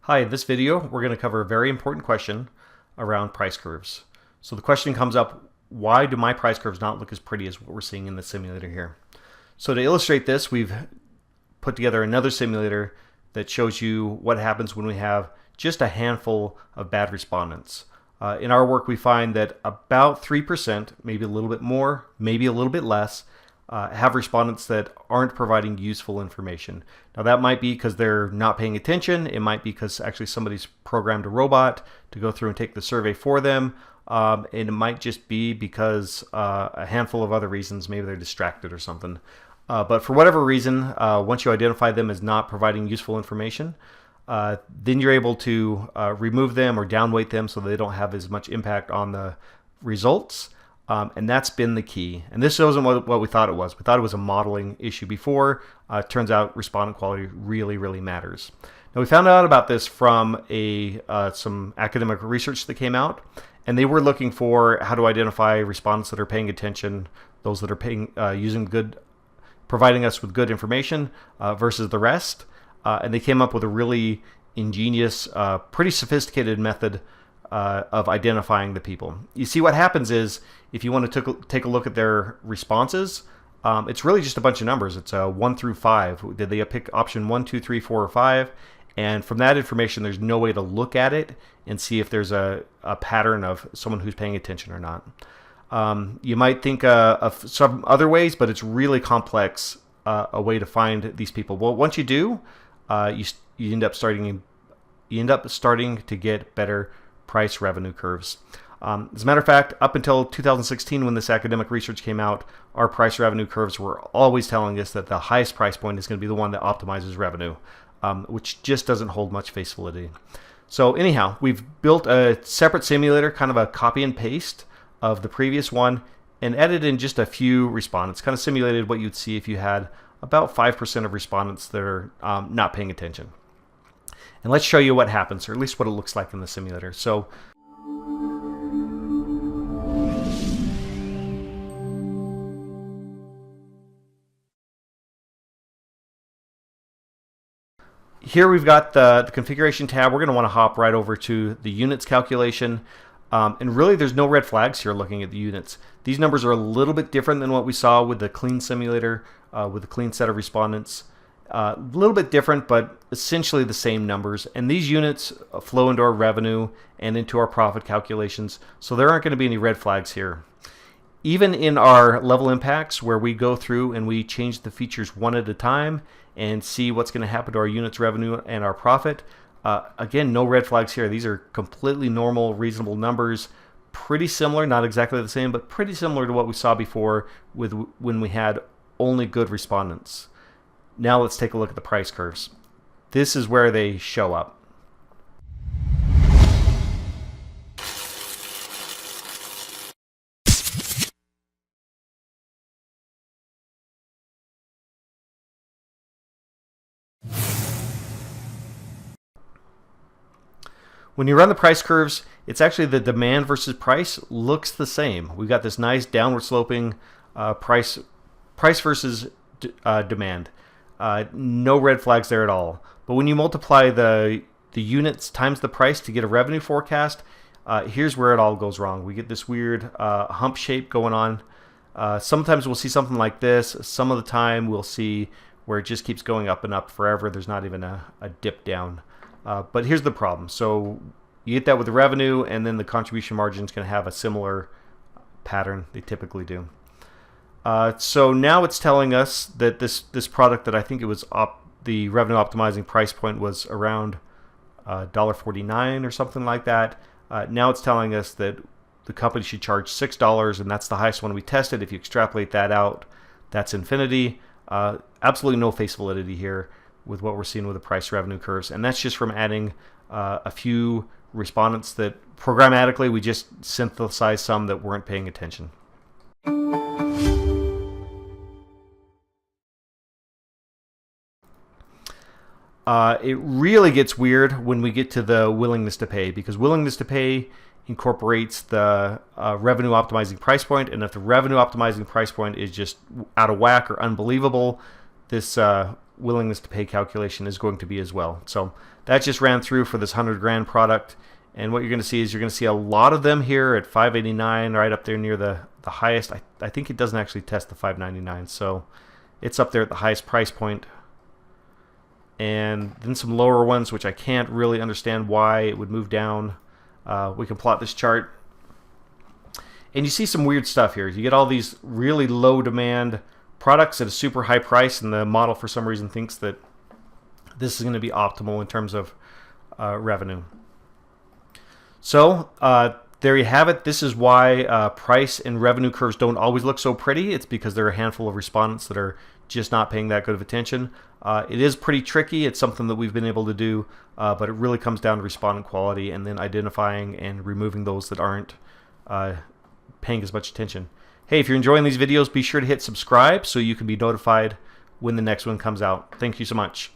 Hi, in this video, we're going to cover a very important question around price curves. So the question comes up, why do my price curves not look as pretty as what we're seeing in the simulator here? So to illustrate this, we've put together another simulator that shows you what happens when we have just a handful of bad respondents. In our work, we find that about 3%, maybe a little bit more, maybe a little bit less, have respondents that aren't providing useful information. Now that might be because they're not paying attention. It might be because actually somebody's programmed a robot to go through and take the survey for them. And it might just be because a handful of other reasons, maybe they're distracted or something. But for whatever reason, once you identify them as not providing useful information, then you're able to remove them or downweight them so they don't have as much impact on the results. And that's been the key. And this wasn't what we thought it was. We thought it was a modeling issue before. It turns out respondent quality really, really matters. Now we found out about this from some academic research that came out, and they were looking for how to identify respondents that are paying attention, those that are providing us with good information versus the rest. And they came up with a really ingenious, pretty sophisticated method of identifying the people. You see, what happens is if you want to take a look at their responses, it's really just a bunch of numbers. It's 1 through 5. Did they pick option 1, 2, 3, 4, or 5? And from that information, there's no way to look at it and see if there's a pattern of someone who's paying attention or not. You might think of some other ways, but it's really complex a way to find these people. Well, once you do, you end up starting to get better price revenue curves. As a matter of fact, up until 2016, when this academic research came out, our price revenue curves were always telling us that the highest price point is going to be the one that optimizes revenue, which just doesn't hold much face validity. So anyhow, we've built a separate simulator, kind of a copy and paste of the previous one, and added in just a few respondents, kind of simulated what you'd see if you had about 5% of respondents that are not paying attention. And let's show you what happens, or at least what it looks like in the simulator. So here we've got the configuration tab. We're going to want to hop right over to the units calculation. And really there's no red flags here looking at the units. These numbers are a little bit different than what we saw with the clean simulator, with a clean set of respondents. A little bit different, but essentially the same numbers. And these units flow into our revenue and into our profit calculations, so there aren't going to be any red flags here. Even in our level impacts, where we go through and we change the features one at a time and see what's going to happen to our units revenue and our profit, again, no red flags here. These are completely normal, reasonable numbers, pretty similar, not exactly the same, but pretty similar to what we saw before when we had only good respondents. Now let's take a look at the price curves. This is where they show up. When you run the price curves, it's actually the demand versus price looks the same. We've got this nice downward sloping price versus demand. No red flags there at all. But when you multiply the units times the price to get a revenue forecast, here's where it all goes wrong. We get this weird hump shape going on. Sometimes we'll see something like this. Some of the time we'll see where it just keeps going up and up forever. There's not even a dip down. But here's the problem. So you get that with the revenue, and then the contribution margin is going to have a similar pattern. They typically do. So now it's telling us that this product that I think it was the revenue optimizing price point was around $1.49 or something like that. Now it's telling us that the company should charge $6, and that's the highest one we tested. If you extrapolate that out, that's infinity. Absolutely no face validity here with what we're seeing with the price revenue curves, and that's just from adding a few respondents that programmatically we just synthesized some that weren't paying attention. It really gets weird when we get to the willingness to pay, because willingness to pay incorporates the revenue optimizing price point, and if the revenue optimizing price point is just out of whack or unbelievable, this willingness to pay calculation is going to be as well. So that just ran through for this 100 grand product. And what you're going to see is you're going to see a lot of them here at 589, right up there near the highest. I think it doesn't actually test the 599, so it's up there at the highest price point. And then some lower ones, which I can't really understand why it would move down. We can plot this chart. And you see some weird stuff here. You get all these really low demand products at a super high price, and the model for some reason thinks that this is going to be optimal in terms of revenue. So there you have it. This is why price and revenue curves don't always look so pretty. It's because there are a handful of respondents that are just not paying that good of attention. It is pretty tricky. It's something that we've been able to do, but it really comes down to respondent quality and then identifying and removing those that aren't paying as much attention. Hey, if you're enjoying these videos, be sure to hit subscribe so you can be notified when the next one comes out. Thank you so much.